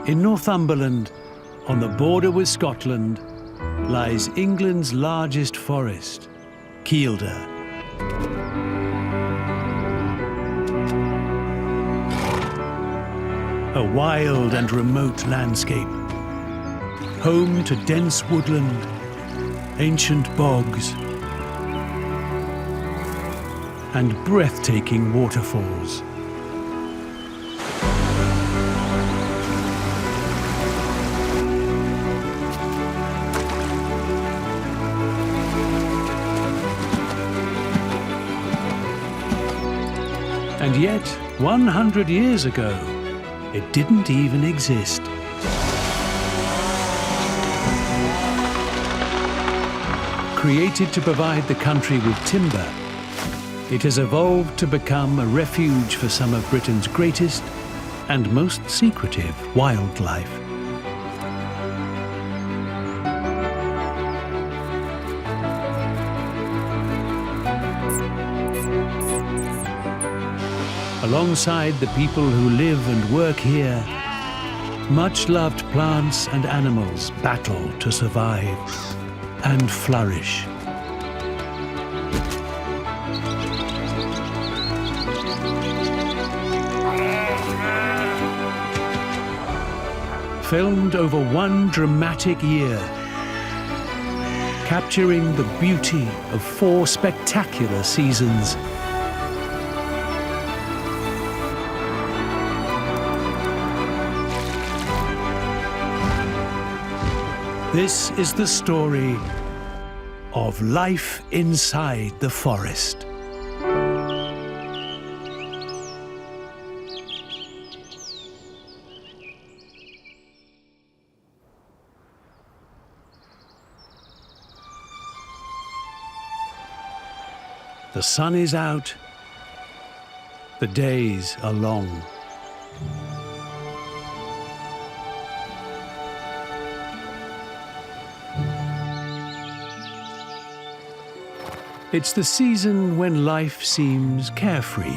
In Northumberland, on the border with Scotland, lies England's largest forest, Kielder. A wild and remote landscape, home to dense woodland, ancient bogs, and breathtaking waterfalls. And yet, 100 years ago, it didn't even exist. Created to provide the country with timber, it has evolved to become a refuge for some of Britain's greatest and most secretive wildlife. Alongside the people who live and work here, much-loved plants and animals battle to survive and flourish. Filmed over one dramatic year, capturing the beauty of 4 spectacular seasons. This is the story of life inside the forest. The sun is out. The days are long. It's the season when life seems carefree.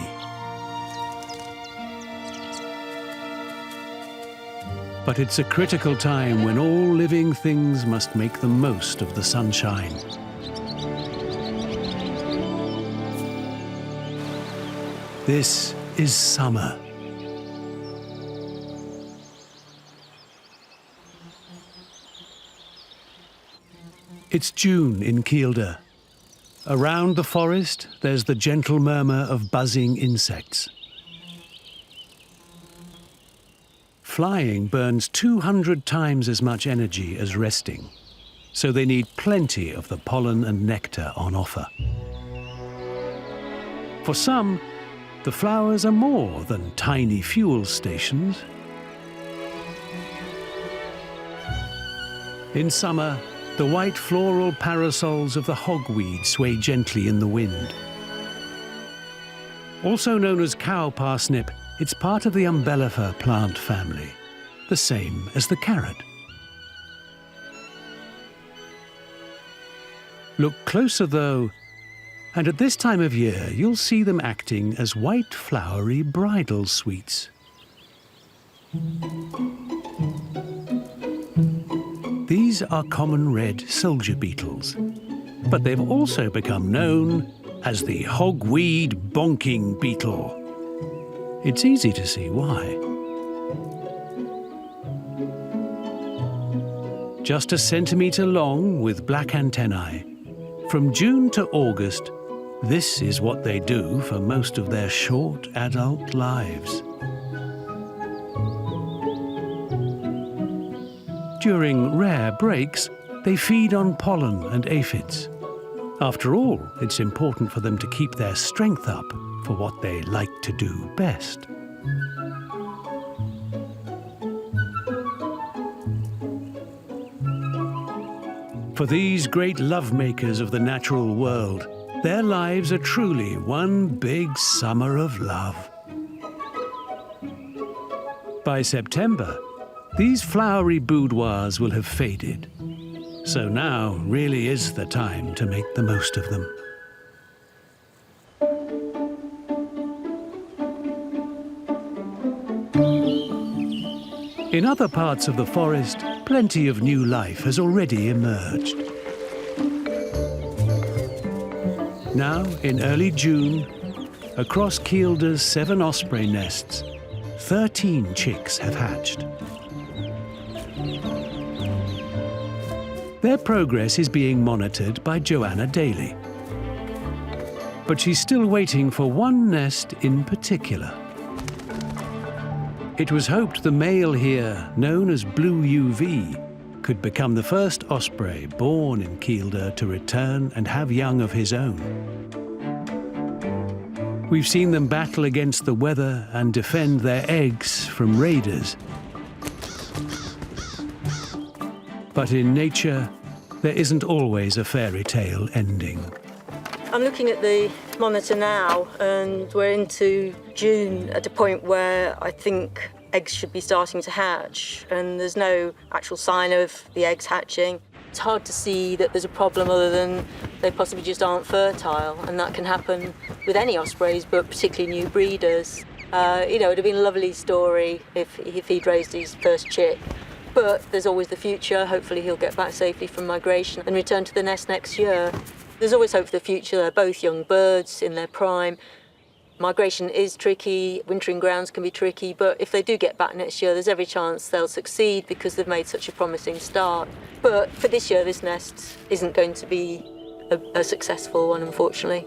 But it's a critical time when all living things must make the most of the sunshine. This is summer. It's June in Kielder. Around the forest, there's the gentle murmur of buzzing insects. Flying burns 200 times as much energy as resting, so they need plenty of the pollen and nectar on offer. For some, the flowers are more than tiny fuel stations. In summer, the white floral parasols of the hogweed sway gently in the wind. Also known as cow parsnip, it's part of the umbellifer plant family, the same as the carrot. Look closer though, and at this time of year you'll see them acting as white flowery bridal sweets. These are common red soldier beetles, but they've also become known as the hogweed bonking beetle. It's easy to see why. Just a centimetre long with black antennae, from June to August, this is what they do for most of their short adult lives. During rare breaks, they feed on pollen and aphids. After all, it's important for them to keep their strength up for what they like to do best. For these great love-makers of the natural world, their lives are truly one big summer of love. By September, these flowery boudoirs will have faded, so now really is the time to make the most of them. In other parts of the forest, plenty of new life has already emerged. Now, in early June, across Kielder's 7 osprey nests, 13 chicks have hatched. Their progress is being monitored by Joanna daily. But she's still waiting for one nest in particular. It was hoped the male here, known as Blue UV, could become the first osprey born in Kielder to return and have young of his own. We've seen them battle against the weather and defend their eggs from raiders. But in nature, there isn't always a fairy tale ending. I'm looking at the monitor now, and we're into June at a point where I think eggs should be starting to hatch, and there's no actual sign of the eggs hatching. It's hard to see that there's a problem other than they possibly just aren't fertile, and that can happen with any ospreys, but particularly new breeders. It'd have been a lovely story if he'd raised his first chick. But there's always the future. Hopefully he'll get back safely from migration and return to the nest next year. There's always hope for the future. They're both young birds in their prime. Migration is tricky, wintering grounds can be tricky, but if they do get back next year, there's every chance they'll succeed because they've made such a promising start. But for this year, this nest isn't going to be a successful one, unfortunately.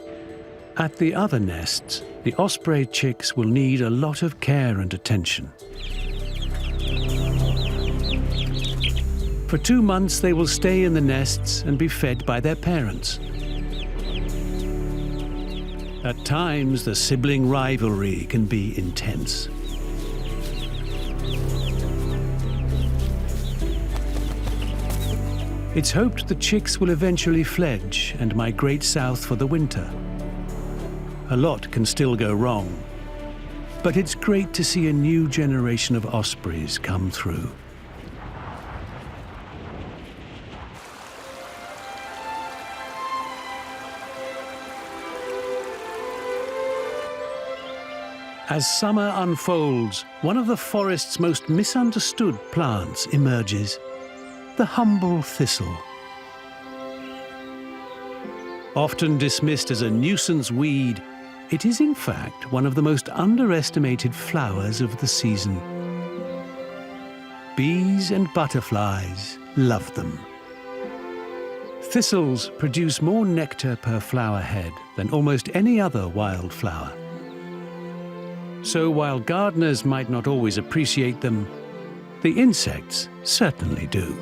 At the other nests, the osprey chicks will need a lot of care and attention. For 2 months, they will stay in the nests and be fed by their parents. At times, the sibling rivalry can be intense. It's hoped the chicks will eventually fledge and migrate south for the winter. A lot can still go wrong, but it's great to see a new generation of ospreys come through. As summer unfolds, one of the forest's most misunderstood plants emerges, the humble thistle. Often dismissed as a nuisance weed, it is in fact one of the most underestimated flowers of the season. Bees and butterflies love them. Thistles produce more nectar per flower head than almost any other wildflower. So while gardeners might not always appreciate them, the insects certainly do.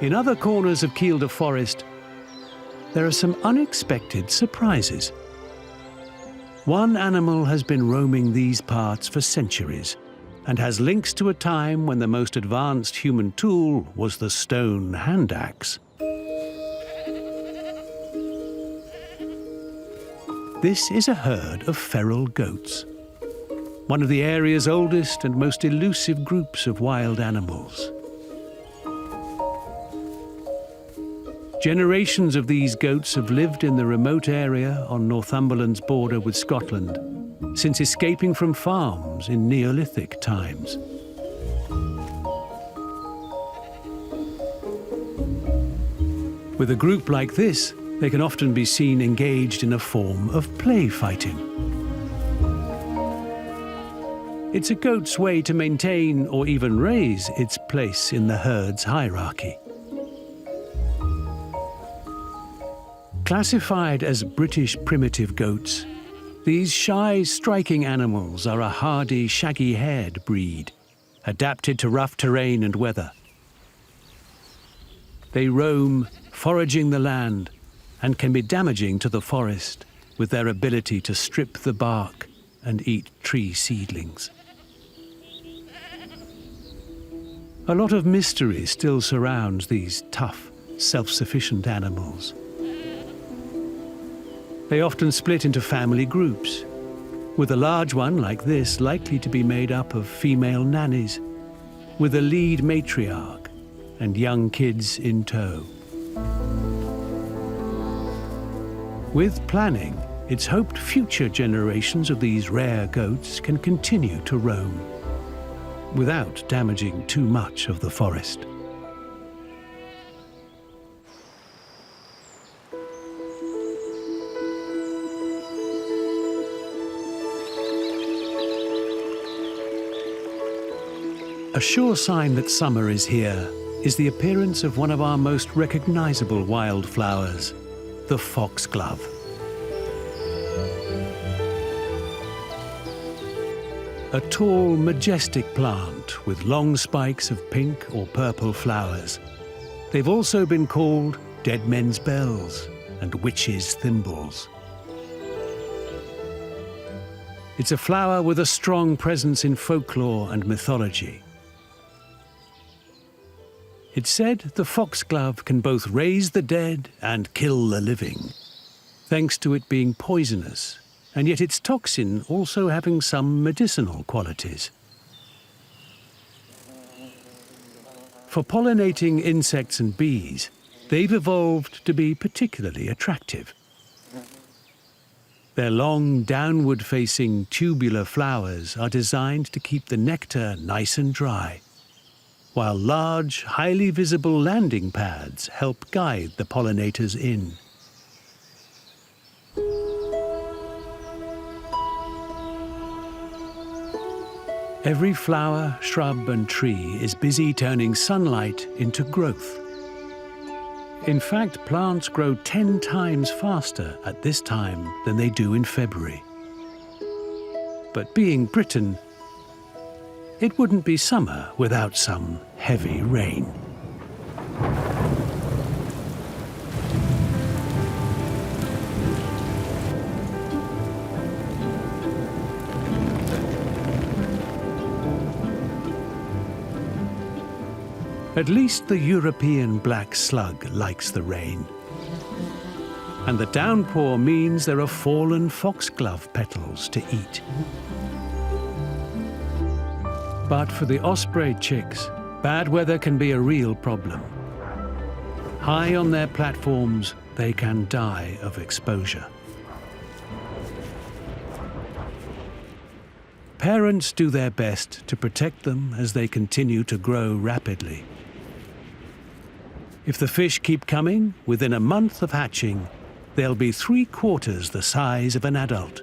In other corners of Kielder Forest, there are some unexpected surprises. One animal has been roaming these parts for centuries and has links to a time when the most advanced human tool was the stone hand axe. This is a herd of feral goats, one of the area's oldest and most elusive groups of wild animals. Generations of these goats have lived in the remote area on Northumberland's border with Scotland since escaping from farms in Neolithic times. With a group like this, they can often be seen engaged in a form of play fighting. It's a goat's way to maintain or even raise its place in the herd's hierarchy. Classified as British primitive goats, these shy, striking animals are a hardy, shaggy-haired breed, adapted to rough terrain and weather. They roam, foraging the land, and can be damaging to the forest with their ability to strip the bark and eat tree seedlings. A lot of mystery still surrounds these tough, self-sufficient animals. They often split into family groups, with a large one like this likely to be made up of female nannies, with a lead matriarch and young kids in tow. With planning, it's hoped future generations of these rare goats can continue to roam without damaging too much of the forest. A sure sign that summer is here is the appearance of one of our most recognizable wildflowers, the foxglove. A tall, majestic plant with long spikes of pink or purple flowers. They've also been called dead men's bells and witches' thimbles. It's a flower with a strong presence in folklore and mythology. It's said the foxglove can both raise the dead and kill the living, thanks to it being poisonous, and yet its toxin also having some medicinal qualities. For pollinating insects and bees, they've evolved to be particularly attractive. Their long, downward-facing tubular flowers are designed to keep the nectar nice and dry, while large, highly visible landing pads help guide the pollinators in. Every flower, shrub and tree is busy turning sunlight into growth. In fact, plants grow 10 times faster at this time than they do in February. But being Britain, it wouldn't be summer without some heavy rain. At least the European black slug likes the rain. And the downpour means there are fallen foxglove petals to eat. But for the osprey chicks, bad weather can be a real problem. High on their platforms, they can die of exposure. Parents do their best to protect them as they continue to grow rapidly. If the fish keep coming, within a month of hatching, they'll be 3/4 the size of an adult.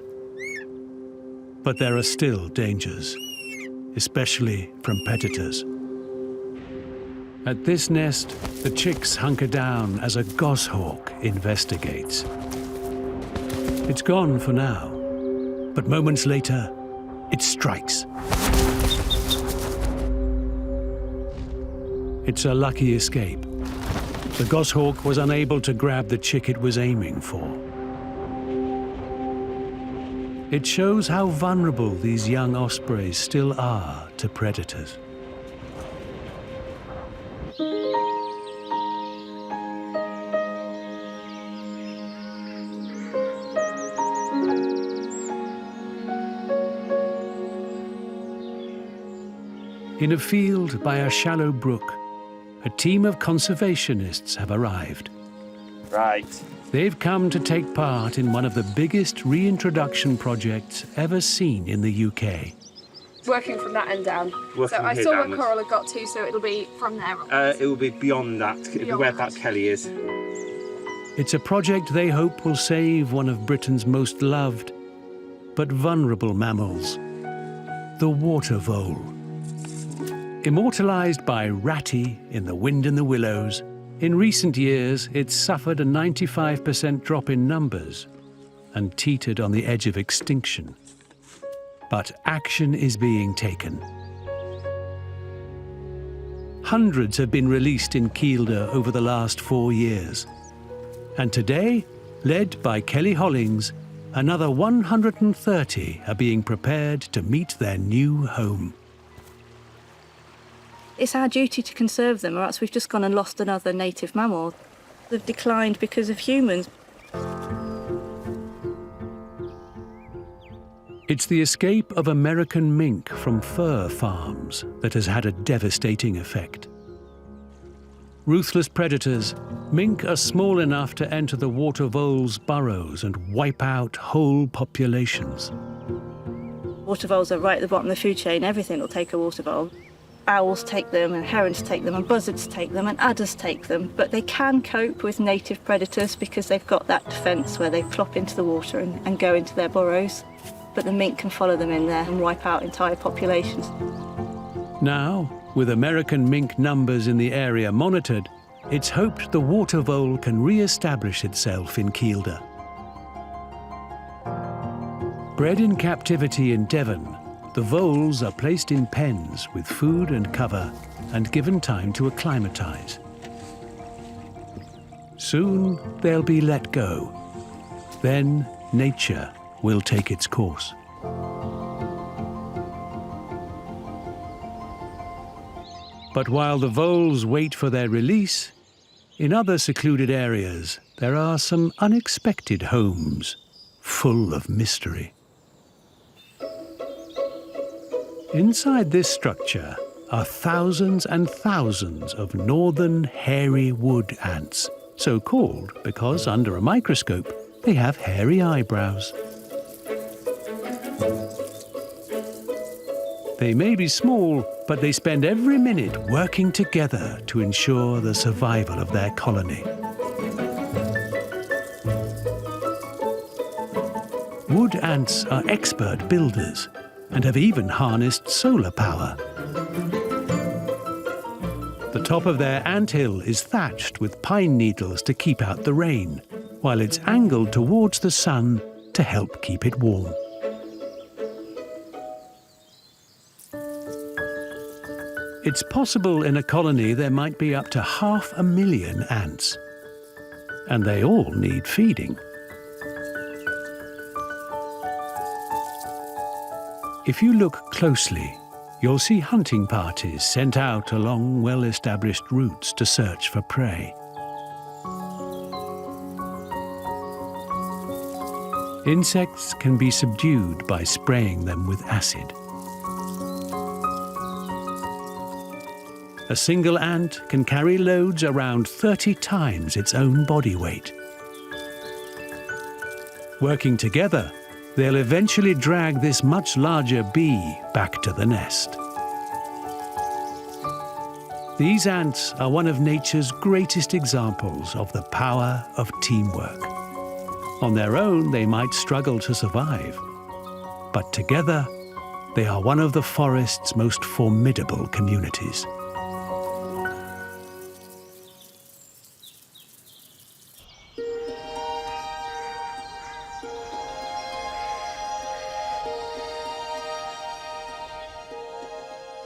But there are still dangers, especially from predators. At this nest, the chicks hunker down as a goshawk investigates. It's gone for now, but moments later, it strikes. It's a lucky escape. The goshawk was unable to grab the chick it was aiming for. It shows how vulnerable these young ospreys still are to predators. In a field by a shallow brook, a team of conservationists have arrived. Right. They've come to take part in one of the biggest reintroduction projects ever seen in the UK. Working from that end down. So I saw where coral had got to, so it'll be from there onwards. It will be beyond that. It'll be where that Kelly is. It's a project they hope will save one of Britain's most loved but vulnerable mammals, the water vole. Immortalised by Ratty in The Wind in the Willows, in recent years it's suffered a 95% drop in numbers and teetered on the edge of extinction. But action is being taken. Hundreds have been released in Kielder over the last 4 years. And today, led by Kelly Hollings, another 130 are being prepared to meet their new home. It's our duty to conserve them, or else we've just gone and lost another native mammal. They've declined because of humans. It's the escape of American mink from fur farms that has had a devastating effect. Ruthless predators, mink are small enough to enter the water voles' burrows and wipe out whole populations. Water voles are right at the bottom of the food chain. Everything will take a water vole. Owls take them, and herons take them, and buzzards take them, and adders take them. But they can cope with native predators because they've got that defence where they plop into the water and go into their burrows. But the mink can follow them in there and wipe out entire populations. Now, with American mink numbers in the area monitored, it's hoped the water vole can re-establish itself in Kielder. Bred in captivity in Devon, the voles are placed in pens with food and cover and given time to acclimatise. Soon they'll be let go. Then nature will take its course. But while the voles wait for their release, in other secluded areas there are some unexpected homes full of mystery. Inside this structure are thousands and thousands of northern hairy wood ants, so called because under a microscope they have hairy eyebrows. They may be small, but they spend every minute working together to ensure the survival of their colony. Wood ants are expert builders and have even harnessed solar power. The top of their anthill is thatched with pine needles to keep out the rain, while it's angled towards the sun to help keep it warm. It's possible in a colony there might be up to 500,000 ants, and they all need feeding. If you look closely, you'll see hunting parties sent out along well-established routes to search for prey. Insects can be subdued by spraying them with acid. A single ant can carry loads around 30 times its own body weight. Working together, they'll eventually drag this much larger bee back to the nest. These ants are one of nature's greatest examples of the power of teamwork. On their own, they might struggle to survive, but together, they are one of the forest's most formidable communities.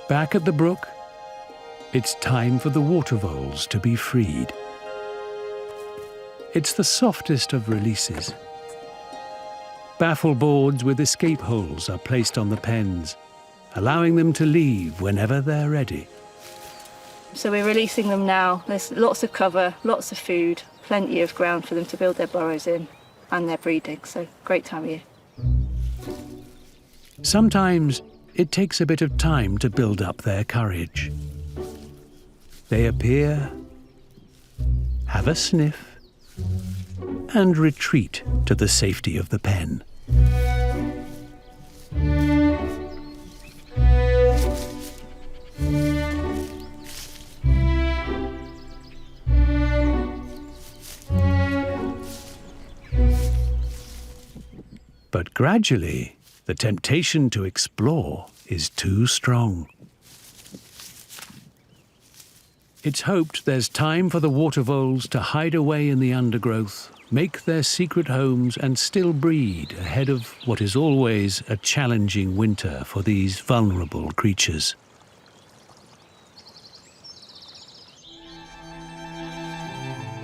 Back at the brook, it's time for the water voles to be freed. It's the softest of releases. Baffle boards with escape holes are placed on the pens, allowing them to leave whenever they're ready. So we're releasing them now. There's lots of cover, lots of food, plenty of ground for them to build their burrows in, and they're breeding, so great time of year. Sometimes it takes a bit of time to build up their courage. They appear, have a sniff, and retreat to the safety of the pen. But gradually, the temptation to explore is too strong. It's hoped there's time for the water voles to hide away in the undergrowth, make their secret homes and still breed ahead of what is always a challenging winter for these vulnerable creatures.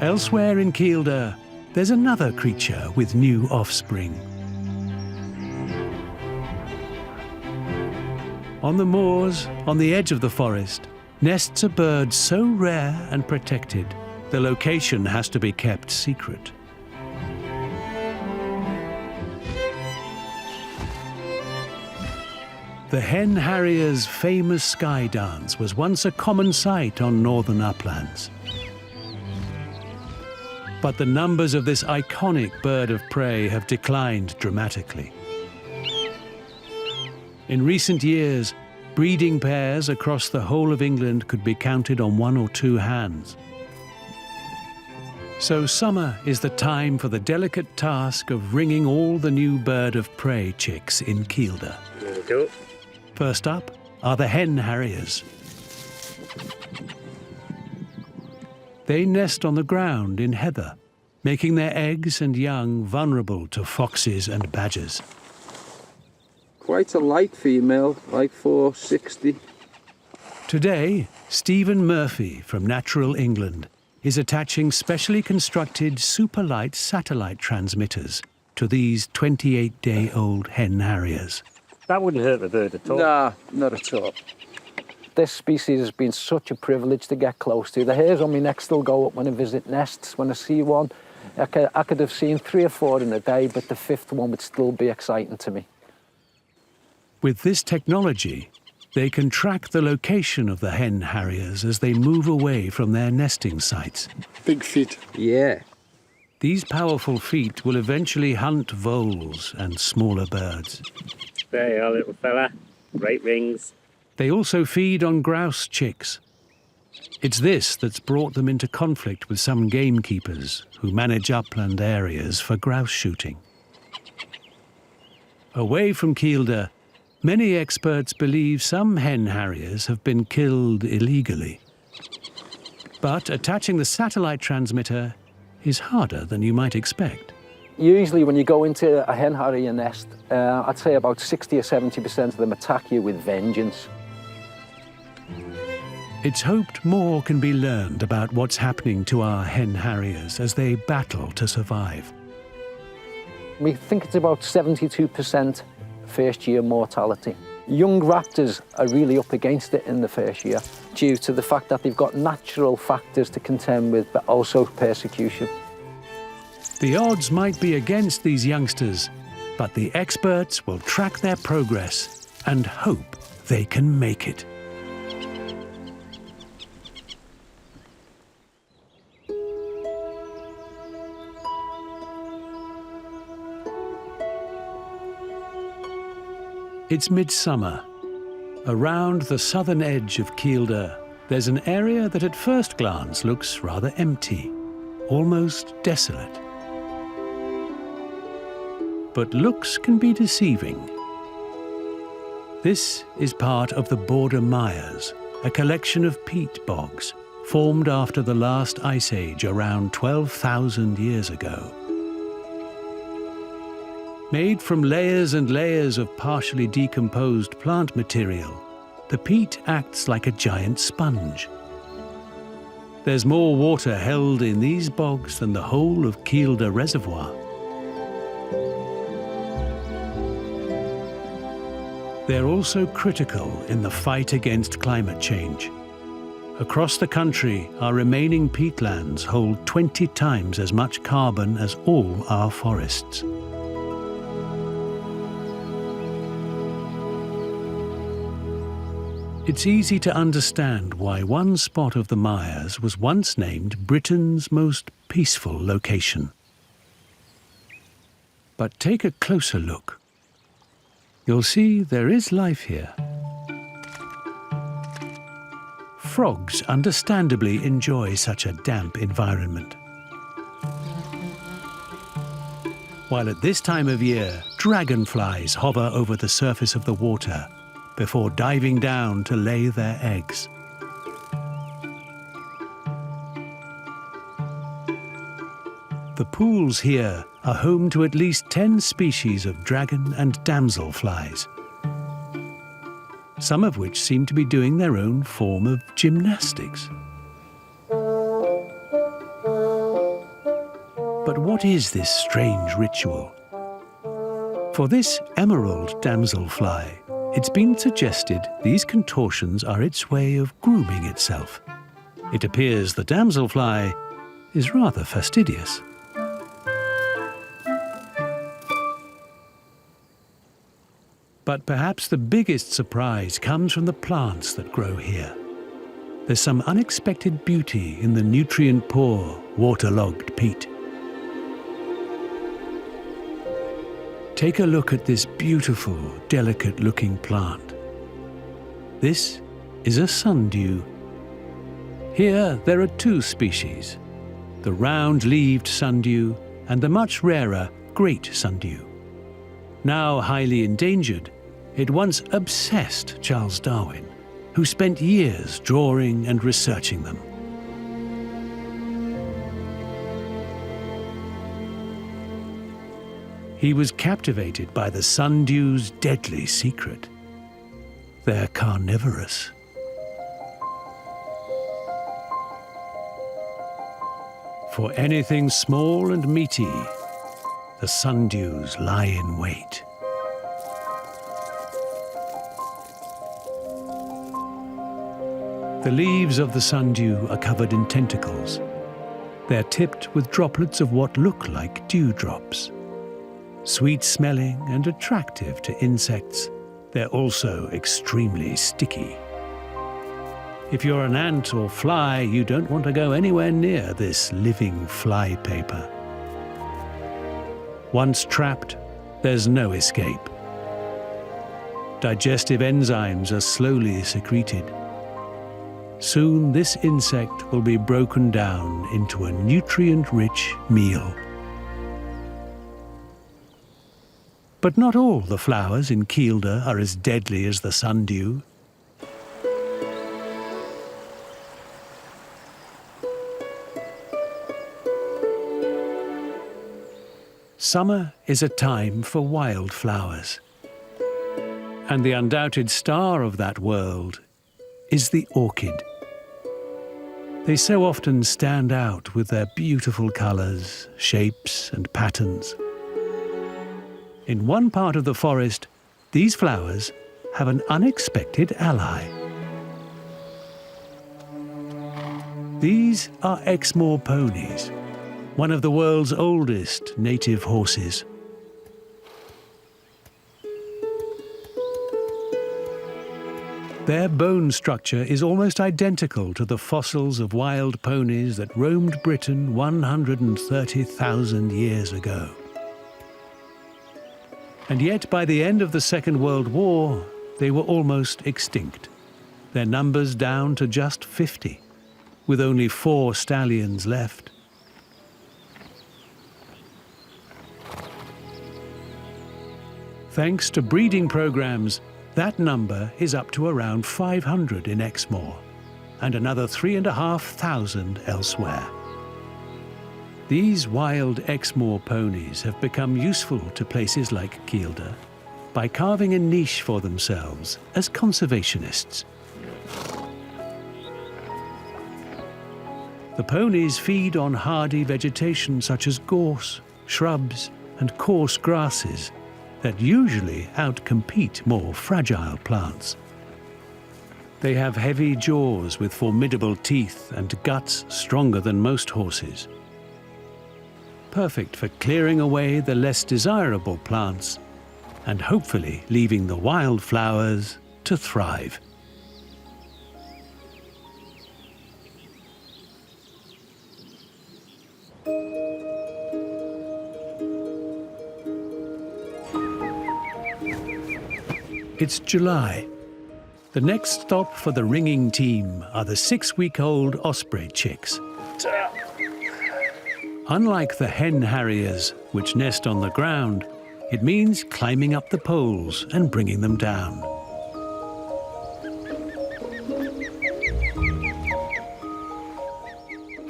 Elsewhere in Kielder, there's another creature with new offspring. On the moors, on the edge of the forest, nests a bird so rare and protected, the location has to be kept secret. The hen harrier's famous sky dance was once a common sight on northern uplands. But the numbers of this iconic bird of prey have declined dramatically. In recent years, breeding pairs across the whole of England could be counted on 1 or 2 hands. So summer is the time for the delicate task of ringing all the new bird of prey chicks in Kielder. There we go. First up are the hen harriers. They nest on the ground in heather, making their eggs and young vulnerable to foxes and badgers. Quite a light female, like 460. Today, Stephen Murphy from Natural England is attaching specially constructed super-light satellite transmitters to these 28-day-old hen harriers. That wouldn't hurt the bird at all. Nah, not at all. This species has been such a privilege to get close to. The hairs on my neck still go up when I visit nests. When I see one, I could have seen 3 or 4 in a day, but the 5th one would still be exciting to me. With this technology, they can track the location of the hen harriers as they move away from their nesting sites. Big feet. Yeah. These powerful feet will eventually hunt voles and smaller birds. There you are, little fella. Great rings. They also feed on grouse chicks. It's this that's brought them into conflict with some gamekeepers who manage upland areas for grouse shooting. Away from Kielder, many experts believe some hen harriers have been killed illegally. But attaching the satellite transmitter is harder than you might expect. Usually when you go into a hen harrier nest, I'd say about 60 or 70% of them attack you with vengeance. It's hoped more can be learned about what's happening to our hen harriers as they battle to survive. We think it's about 72% first-year mortality. Young raptors are really up against it in the first year due to the fact that they've got natural factors to contend with, but also persecution. The odds might be against these youngsters, but the experts will track their progress and hope they can make it. It's midsummer. Around the southern edge of Kielder, there's an area that at first glance looks rather empty, almost desolate. But looks can be deceiving. This is part of the border Mires, a collection of peat bogs formed after the last ice age around 12,000 years ago. Made from layers and layers of partially decomposed plant material, the peat acts like a giant sponge. There's more water held in these bogs than the whole of Kielder Reservoir. They're also critical in the fight against climate change. Across the country, our remaining peatlands hold 20 times as much carbon as all our forests. It's easy to understand why one spot of the Mires was once named Britain's most peaceful location. But take a closer look. You'll see there is life here. Frogs understandably enjoy such a damp environment. While at this time of year, dragonflies hover over the surface of the water before diving down to lay their eggs. The pools here are home to at least 10 species of dragon and damselflies, some of which seem to be doing their own form of gymnastics. But what is this strange ritual? For this emerald damselfly, it's been suggested these contortions are its way of grooming itself. It appears the damselfly is rather fastidious. But perhaps the biggest surprise comes from the plants that grow here. There's some unexpected beauty in the nutrient-poor, waterlogged peat. Take a look at this beautiful, delicate-looking plant. This is a sundew. Here there are two species, the round-leaved sundew and the much rarer great sundew. Now highly endangered, it once obsessed Charles Darwin, who spent years drawing and researching them. He was captivated by the sundew's deadly secret. They're carnivorous. For anything small and meaty, the sundews lie in wait. The leaves of the sundew are covered in tentacles. They're tipped with droplets of what look like dewdrops. Sweet-smelling and attractive to insects, they're also extremely sticky. If you're an ant or fly, you don't want to go anywhere near this living fly paper. Once trapped, there's no escape. Digestive enzymes are slowly secreted. Soon this insect will be broken down into a nutrient-rich meal. But not all the flowers in Kielder are as deadly as the sundew. Summer is a time for wildflowers. And the undoubted star of that world is the orchid. They so often stand out with their beautiful colours, shapes and patterns. In one part of the forest, these flowers have an unexpected ally. These are Exmoor ponies, one of the world's oldest native horses. Their bone structure is almost identical to the fossils of wild ponies that roamed Britain 130,000 years ago. And yet, by the end of the Second World War, they were almost extinct, their numbers down to just 50, with only 4 stallions left. Thanks to breeding programs, that number is up to around 500 in Exmoor, and another 3,500 elsewhere. These wild Exmoor ponies have become useful to places like Kielder by carving a niche for themselves as conservationists. The ponies feed on hardy vegetation such as gorse, shrubs, and coarse grasses that usually outcompete more fragile plants. They have heavy jaws with formidable teeth and guts stronger than most horses. Perfect for clearing away the less desirable plants and hopefully leaving the wildflowers to thrive. It's July. The next stop for the ringing team are the 6-week-old Osprey chicks. Unlike the hen Harriers, which nest on the ground, it means climbing up the poles and bringing them down.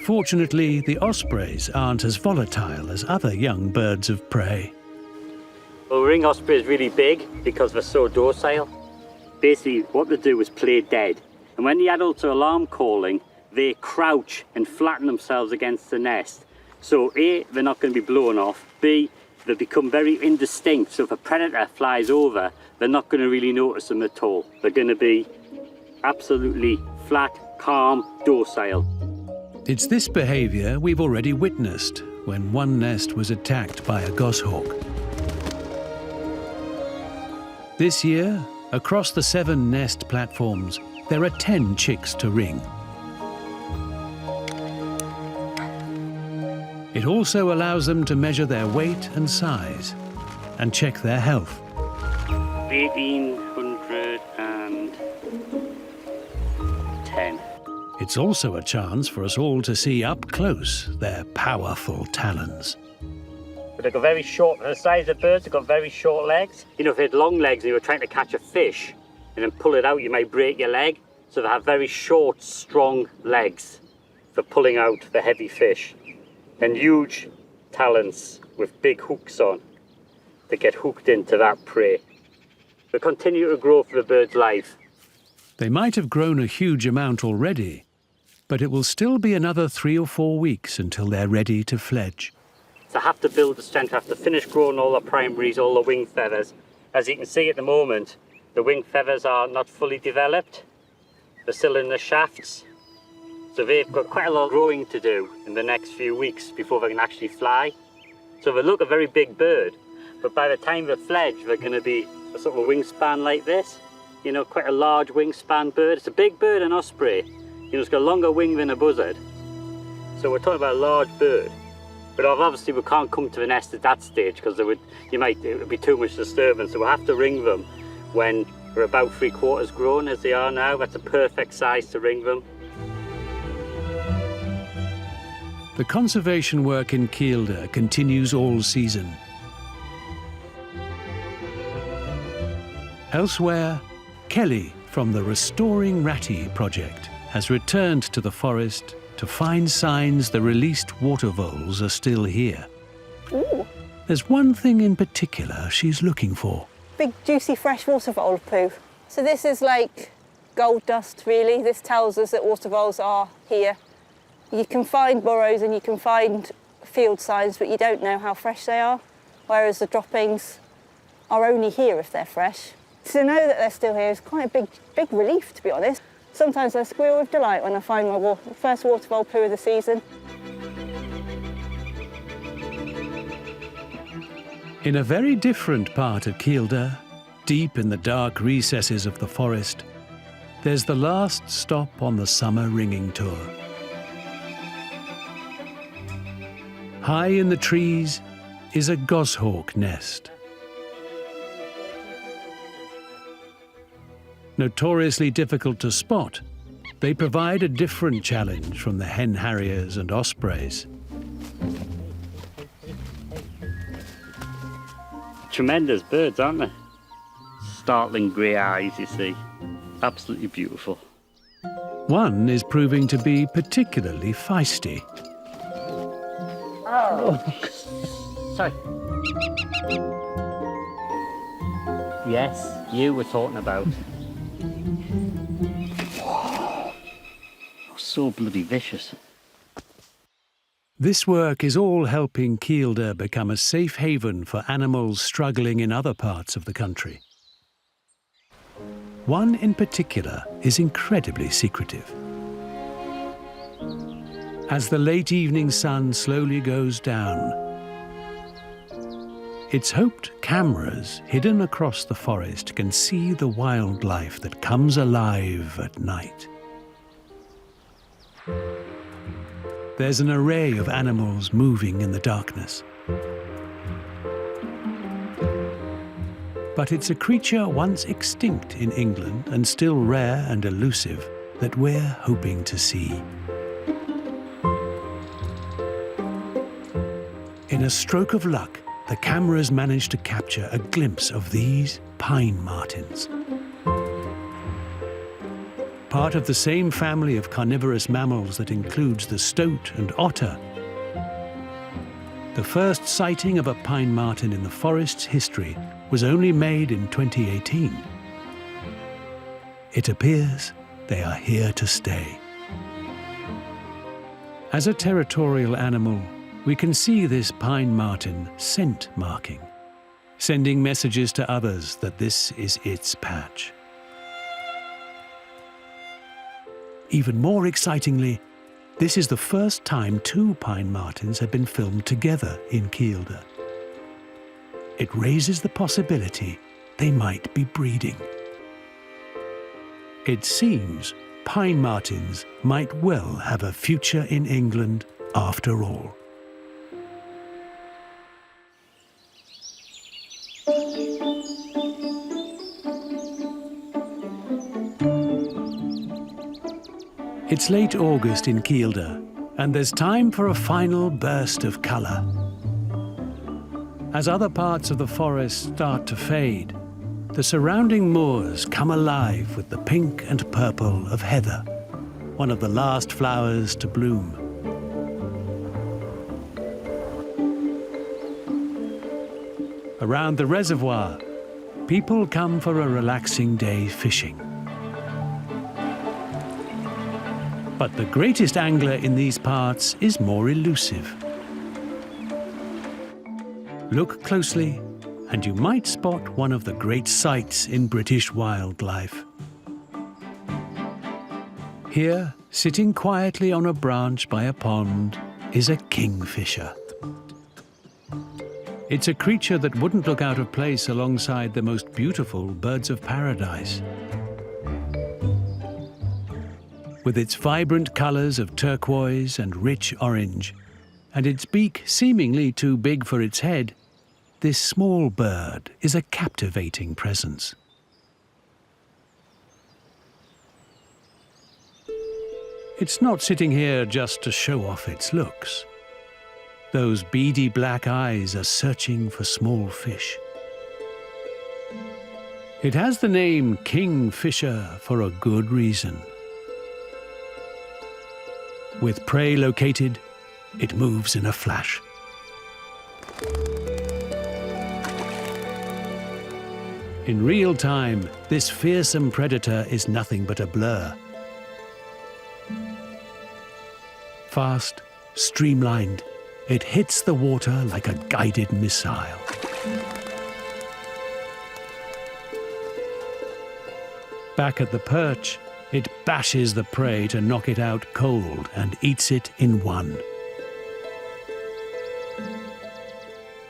Fortunately, the ospreys aren't as volatile as other young birds of prey. Well, ring osprey is really big because they're so docile. Basically, what they do is play dead. And when the adults are alarm calling, they crouch and flatten themselves against the nest. So A, they're not going to be blown off. B, they become very indistinct. So if a predator flies over, they're not going to really notice them at all. They're going to be absolutely flat, calm, docile. It's this behaviour we've already witnessed when one nest was attacked by a goshawk. This year, across the 7 nest platforms, there are 10 chicks to ring. It also allows them to measure their weight and size, and check their health. 1810. It's also a chance for us all to see up close their powerful talons. But they've got very short, for the size of birds, they've got very short legs. You know, if they had long legs and you were trying to catch a fish and then pull it out, you might break your leg. So they have very short, strong legs for pulling out the heavy fish. And huge talons with big hooks on that get hooked into that prey. They continue to grow for the bird's life. They might have grown a huge amount already, but it will still be another 3 or 4 weeks until they're ready to fledge. So have to build the strength, have to finish growing all the primaries, all the wing feathers. As you can see at the moment, the wing feathers are not fully developed. They're still in the shafts. So they've got quite a lot of growing to do in the next few weeks before they can actually fly. So they look a very big bird, but by the time they fledge, they're going to be a sort of a wingspan like this. You know, quite a large wingspan bird. It's a big bird, an osprey. You know, it's got a longer wing than a buzzard. So we're talking about a large bird. But obviously we can't come to the nest at that stage because it would be too much disturbance. So we'll have to ring them when we're about 3/4 grown as they are now. That's a perfect size to ring them. The conservation work in Kielder continues all season. Elsewhere, Kelly from the Restoring Ratty project has returned to the forest to find signs the released water voles are still here. Ooh. There's one thing in particular she's looking for. Big juicy fresh water vole poo. So this is like gold dust really. This tells us that water voles are here. You can find burrows and you can find field signs, but you don't know how fresh they are, whereas the droppings are only here if they're fresh. To know that they're still here is quite a big relief, to be honest. Sometimes I squeal with delight when I find my first water vole poo of the season. In a very different part of Kielder, deep in the dark recesses of the forest, there's the last stop on the summer ringing tour. High in the trees is a goshawk nest. Notoriously difficult to spot, they provide a different challenge from the hen harriers and ospreys. Tremendous birds, aren't they? Startling grey eyes, you see. Absolutely beautiful. One is proving to be particularly feisty. Oh, sorry. Yes, you were talking about. So bloody vicious. This work is all helping Kielder become a safe haven for animals struggling in other parts of the country. One in particular is incredibly secretive. As the late evening sun slowly goes down, it's hoped cameras hidden across the forest can see the wildlife that comes alive at night. There's an array of animals moving in the darkness. But it's a creature once extinct in England and still rare and elusive that we're hoping to see. In a stroke of luck, the cameras managed to capture a glimpse of these pine martens. Part of the same family of carnivorous mammals that includes the stoat and otter. The first sighting of a pine marten in the forest's history was only made in 2018. It appears they are here to stay. As a territorial animal, we can see this pine marten scent marking, sending messages to others that this is its patch. Even more excitingly, this is the first time 2 pine martens have been filmed together in Kielder. It raises the possibility they might be breeding. It seems pine martens might well have a future in England after all. It's late August in Kielder, and there's time for a final burst of colour. As other parts of the forest start to fade, the surrounding moors come alive with the pink and purple of heather, one of the last flowers to bloom. Around the reservoir, people come for a relaxing day fishing. But the greatest angler in these parts is more elusive. Look closely, and you might spot one of the great sights in British wildlife. Here, sitting quietly on a branch by a pond, is a kingfisher. It's a creature that wouldn't look out of place alongside the most beautiful birds of paradise. With its vibrant colours of turquoise and rich orange, and its beak seemingly too big for its head, this small bird is a captivating presence. It's not sitting here just to show off its looks. Those beady black eyes are searching for small fish. It has the name Kingfisher for a good reason. With prey located, it moves in a flash. In real time, this fearsome predator is nothing but a blur. Fast, streamlined, it hits the water like a guided missile. Back at the perch, it bashes the prey to knock it out cold and eats it in one.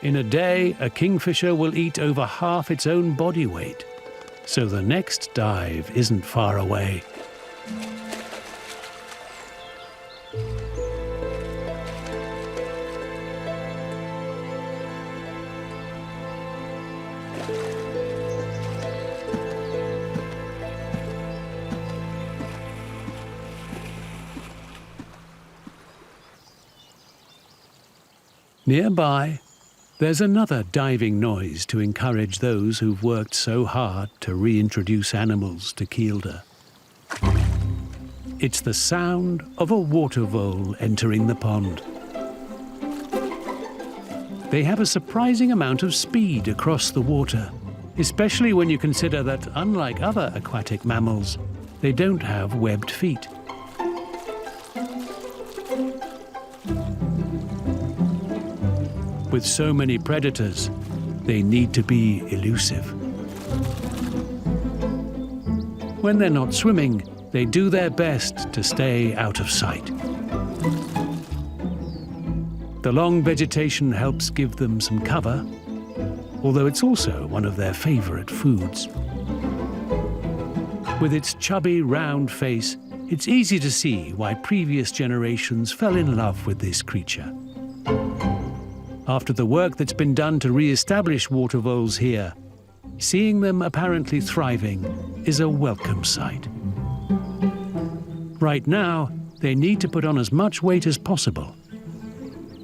In a day, a kingfisher will eat over half its own body weight, so the next dive isn't far away. Nearby, there's another diving noise to encourage those who've worked so hard to reintroduce animals to Kielder. It's the sound of a water vole entering the pond. They have a surprising amount of speed across the water, especially when you consider that, unlike other aquatic mammals, they don't have webbed feet. With so many predators, they need to be elusive. When they're not swimming, they do their best to stay out of sight. The long vegetation helps give them some cover, although it's also one of their favorite foods. With its chubby, round face, it's easy to see why previous generations fell in love with this creature. After the work that's been done to re-establish water voles here, seeing them apparently thriving is a welcome sight. Right now, they need to put on as much weight as possible.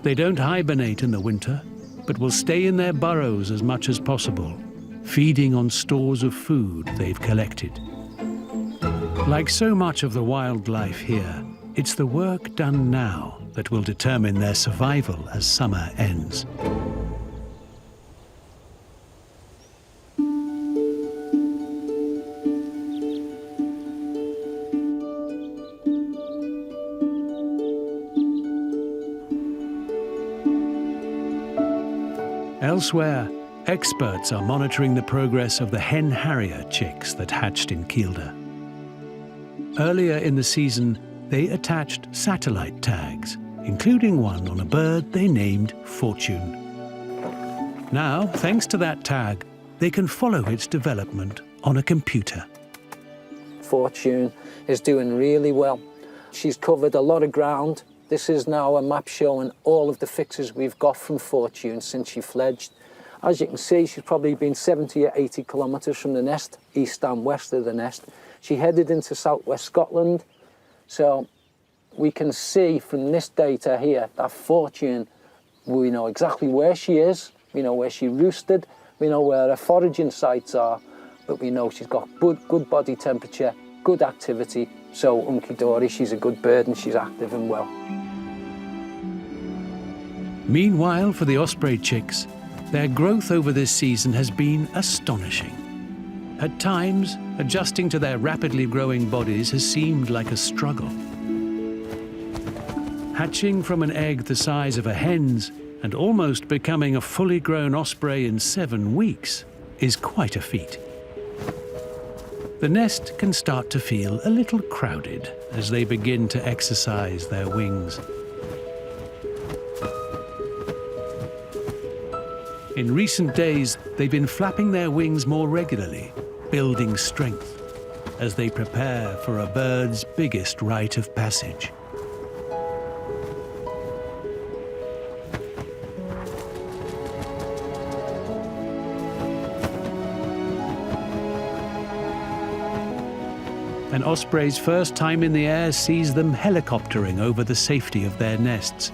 They don't hibernate in the winter, but will stay in their burrows as much as possible, feeding on stores of food they've collected. Like so much of the wildlife here, it's the work done now that will determine their survival as summer ends. Elsewhere, experts are monitoring the progress of the hen harrier chicks that hatched in Kielder. Earlier in the season, they attached satellite tags, including one on a bird they named Fortune. Now, thanks to that tag, they can follow its development on a computer. Fortune is doing really well. She's covered a lot of ground. This is now a map showing all of the fixes we've got from Fortune since she fledged. As you can see, she's probably been 70 or 80 kilometres from the nest, east and west of the nest. She headed into southwest Scotland. So we can see from this data here that Fortune, we know exactly where she is, we know where she roosted, we know where her foraging sites are, but we know she's got good body temperature, good activity. So Unky Dory, she's a good bird and she's active and well. Meanwhile, for the Osprey chicks, their growth over this season has been astonishing. At times, adjusting to their rapidly growing bodies has seemed like a struggle. Hatching from an egg the size of a hen's and almost becoming a fully grown osprey in 7 weeks is quite a feat. The nest can start to feel a little crowded as they begin to exercise their wings. In recent days, they've been flapping their wings more regularly, building strength as they prepare for a bird's biggest rite of passage. An osprey's first time in the air sees them helicoptering over the safety of their nests.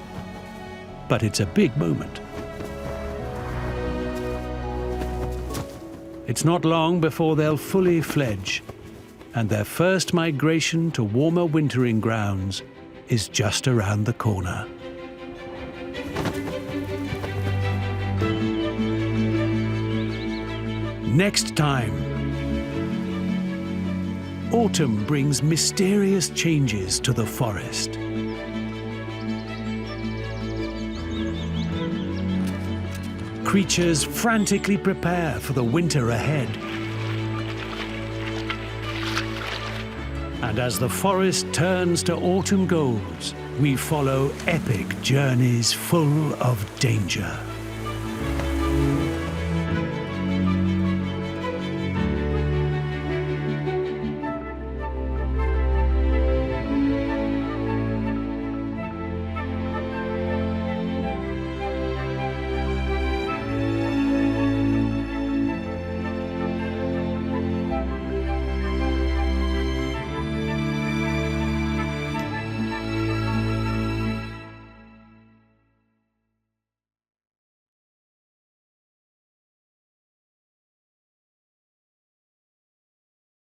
But it's a big moment. It's not long before they'll fully fledge, and their first migration to warmer wintering grounds is just around the corner. Next time, autumn brings mysterious changes to the forest. Creatures frantically prepare for the winter ahead. And as the forest turns to autumn goals, we follow epic journeys full of danger.